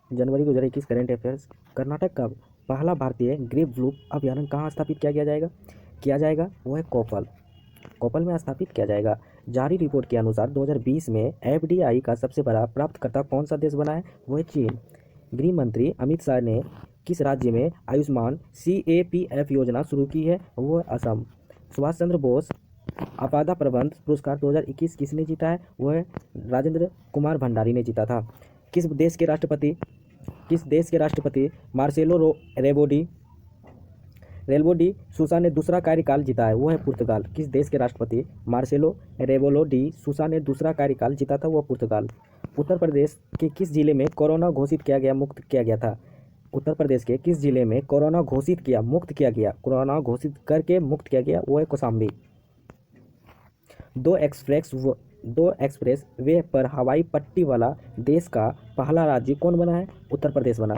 जनवरी 2021 current affairs. Karnataka का पहला भारतीय ग्रेप फ्लू अभयारण्य कहाँ स्थापित किया जाएगा वह कोपल में स्थापित किया जाएगा। जारी रिपोर्ट के अनुसार 2020 में एफडीआई का सबसे बड़ा प्राप्तकर्ता कौन सा देश बना है वह चीन। गृह मंत्री अमित शाह ने किस राज्य में आयुष्मान सीएपीएफ योजना शुरू की है वह असम। सुभाष चंद्र बोस आपदा प्रबंध पुरस्कार 2021 किसने जीता है वह राजेंद्र कुमार भंडारी ने जीता था। किस देश के राष्ट्रपति मार्सेलो रेबो डी सूसा ने दूसरा कार्यकाल जीता है वह है पुर्तगाल। किस देश के राष्ट्रपति मार्सेलो रेबोलो डी सूसा ने दूसरा कार्यकाल जीता था वह पुर्तगाल। उत्तर प्रदेश के किस जिले में कोरोना घोषित किया गया मुक्त किया गया था। उत्तर प्रदेश के किस जिले में कोरोना घोषित करके मुक्त किया गया वो है कौशाम्बी। दो एक्सप्रेस वे पर हवाई पट्टी वाला देश का पहला राज्य कौन बना है उत्तर प्रदेश बना।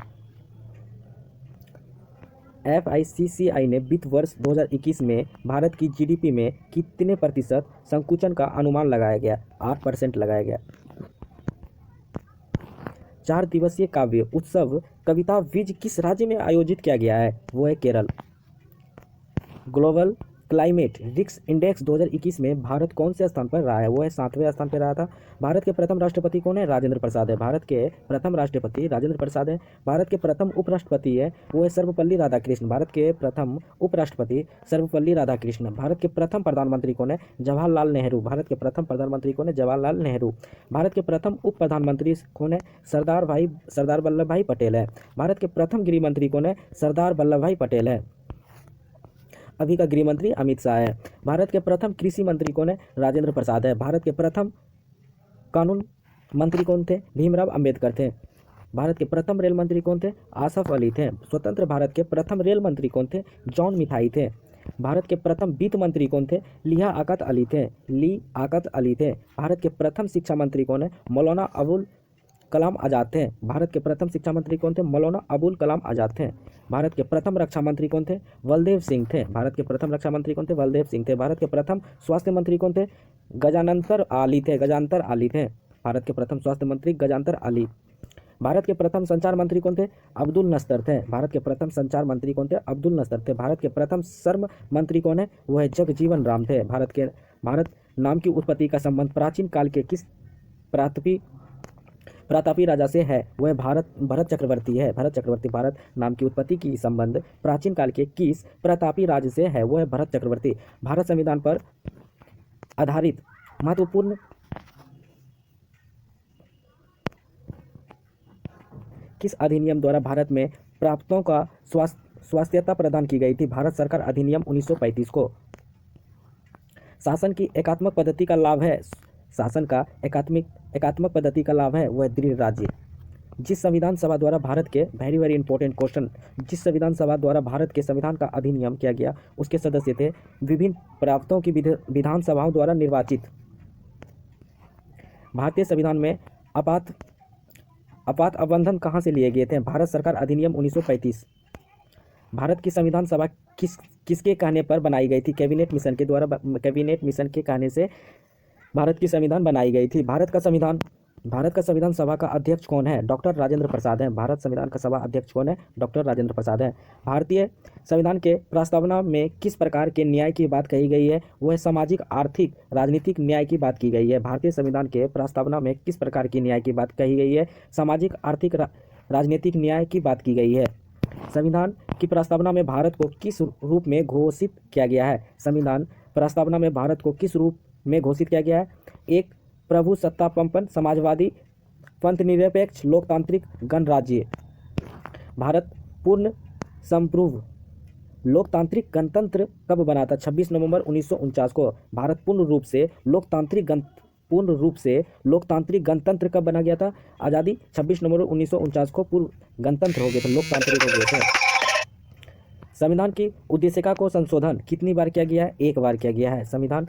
FICCI ने वित्त वर्ष 2021 में भारत की जीडीपी में कितने प्रतिशत संकुचन का अनुमान लगाया गया 8% लगाया गया। 4 दिवसीय काव्य उत्सव कविता विज किस राज्य में आयोजित किया गया है वो है Kerala. Global climate risk index 2021 में भारत कौन से स्थान पर रहा है वो है 7वें स्थान पर रहा था। भारत के प्रथम राष्ट्रपति कौन है राजेंद्र प्रसाद है। भारत के प्रथम राष्ट्रपति राजेंद्र प्रसाद है। भारत के प्रथम उपराष्ट्रपति है वो है सर्वपल्ली राधाकृष्ण। भारत के प्रथम उपराष्ट्रपति सर्वपल्ली राधाकृष्ण। भारत के प्रथम प्रधानमंत्री कौन है जवाहरलाल नेहरू। भारत के प्रथम प्रधानमंत्री कौन है जवाहरलाल नेहरू। भारत के प्रथम उप प्रधानमंत्री कौन है सरदार वल्लभ भाई पटेल है। भारत के प्रथम गृह मंत्री कौन है सरदार वल्लभ भाई पटेल है। अभी का गृह मंत्री अमित शाह है। भारत के प्रथम कृषि मंत्री कौन है राजेंद्र प्रसाद है। भारत के प्रथम कानून मंत्री कौन थे भीमराव अंबेडकर थे। भारत के प्रथम रेल मंत्री कौन थे आसफ अली थे। स्वतंत्र भारत के प्रथम रेल मंत्री कौन थे जॉन मिथाई थे। भारत के प्रथम वित्त मंत्री कौन थे ली आकत अली थे। भारत के प्रथम शिक्षा मंत्री कौन है मौलाना अबुल कलाम आज़ाद थे। भारत के प्रथम शिक्षा मंत्री कौन थे मौलाना अबुल कलाम आज़ाद थे। भारत के प्रथम रक्षा मंत्री कौन थे बलदेव सिंह थे। भारत के प्रथम रक्षा मंत्री कौन थे बलदेव सिंह थे। भारत के प्रथम स्वास्थ्य मंत्री कौन थे गजानंतर आली थे। भारत के प्रथम स्वास्थ्य मंत्री गजानंतर आली। भारत के प्रथम संचार मंत्री कौन थे अब्दुल नस्तर थे। भारत के प्रथम संचार मंत्री कौन थे अब्दुल नस्तर थे। भारत के प्रथम श्रम मंत्री कौन है वह है जगजीवन राम थे। भारत नाम की उत्पत्ति का संबंध प्राचीन काल के किस प्रतापी राजा से है वह भरत चक्रवर्ती है। भारत नाम की उत्पत्ति की संबंध प्राचीन काल के किस प्रतापी राजा से है वह भरत चक्रवर्ती। भारत संविधान पर आधारित महत्वपूर्ण किस अधिनियम द्वारा भारत में प्राप्तों का स्वायत्तता प्रदान की गई थी भारत सरकार अधिनियम 1935 को। शासन की एकात्मक पद्धति का लाभ है वह दृढ़ राज्य। जिस संविधान सभा द्वारा भारत के वेरी इंपॉर्टेंट क्वेश्चन जिस संविधान सभा द्वारा भारत के संविधान का अधिनियम किया गया उसके सदस्य थे विभिन्न प्रांतों की विधानसभाओं द्वारा निर्वाचित। भारतीय संविधान में आपात अबंधन कहाँ से लिए गए थे भारत सरकार अधिनियम 1935। भारत की संविधान सभा किसके कहने पर बनाई गई थी कैबिनेट मिशन के कहने से भारत की संविधान बनाई गई थी। भारत का संविधान सभा का अध्यक्ष कौन है डॉक्टर राजेंद्र प्रसाद है। भारत संविधान का सभा अध्यक्ष कौन है डॉक्टर राजेंद्र प्रसाद है। भारतीय संविधान के प्रस्तावना में किस प्रकार के न्याय की बात कही गई है वह सामाजिक आर्थिक राजनीतिक न्याय की बात की गई है। भारतीय संविधान के प्रस्तावना में किस प्रकार की न्याय की बात कही गई है सामाजिक आर्थिक राजनीतिक न्याय की बात की गई है। संविधान की प्रस्तावना में भारत को किस रूप में घोषित किया गया है। संविधान प्रस्तावना में भारत को किस रूप में घोषित किया गया है एक प्रभु सत्तापंपन समाजवादी पंथनिरपेक्ष लोकतांत्रिक गणराज्य। भारत पूर्ण संप्रभु लोकतांत्रिक गणतंत्र कब बना था 26 नवंबर 1949 को। भारत पूर्ण रूप से लोकतांत्रिक गणतंत्र कब बना गया था आज़ादी 26 नवंबर 1949 को पूर्व गणतंत्र हो गए थे लोकतांत्रिक हो गए थे। संविधान की उद्देशिका को संशोधन कितनी बार किया गया है एक बार किया गया है। संविधान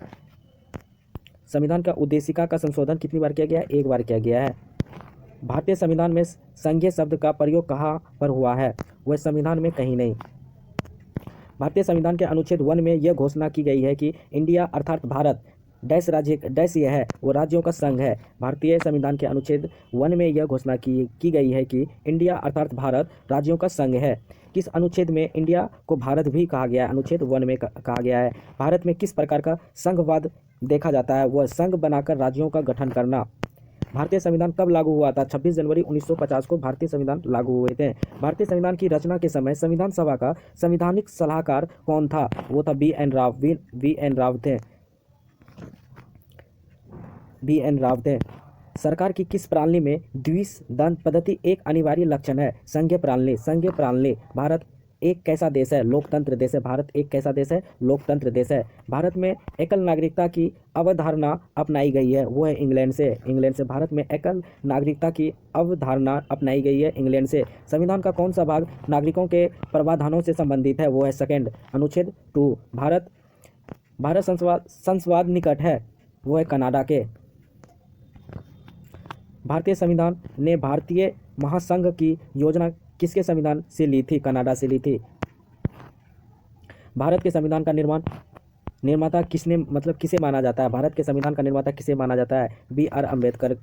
का उद्देशिका का संशोधन कितनी बार किया गया है एक बार किया गया है। भारतीय संविधान में संघीय शब्द का प्रयोग कहाँ पर हुआ है वह संविधान में कहीं नहीं। भारतीय संविधान के अनुच्छेद 1 में यह घोषणा की गई है कि इंडिया अर्थात भारत डैश राज्य डैश यह है वो राज्यों का संघ है। भारतीय संविधान के अनुच्छेद 1 में यह घोषणा की गई है कि इंडिया अर्थात भारत राज्यों का संघ है। किस अनुच्छेद में इंडिया को भारत भी कहा गया है? अनुच्छेद 1 में कहा गया है। भारत में किस प्रकार का संघवाद देखा जाता है? वह संघ बनाकर राज्यों का गठन करना। भारतीय संविधान कब लागू हुआ था? 26 जनवरी 1950 को भारतीय संविधान लागू हुए थे। भारतीय संविधान की रचना के समय संविधान सभा का संवैधानिक सलाहकार कौन था? वो था बी एन राव थे। सरकार की किस प्रणाली में द्विसदन पद्धति एक अनिवार्य लक्षण है? संघीय प्रणाली। भारत एक कैसा देश है? लोकतंत्र देश है। भारत एक कैसा देश है? लोकतंत्र देश है। भारत में एकल नागरिकता की अवधारणा अपनाई गई है, वो है इंग्लैंड से। भारत में एकल नागरिकता की अवधारणा अपनाई गई है इंग्लैंड से। संविधान का कौन सा भाग नागरिकों के प्रावधानों से संबंधित है? वो है सेकंड, अनुच्छेद 2। भारत संसवाद निकट है, वो है कनाडा के। भारतीय संविधान ने भारतीय महासंघ की योजना किसके संविधान से ली थी? कनाडा से ली थी। भारत के संविधान का निर्माता किसे माना जाता है? भारत के संविधान का निर्माता किसे माना जाता है? B R Ambedkar.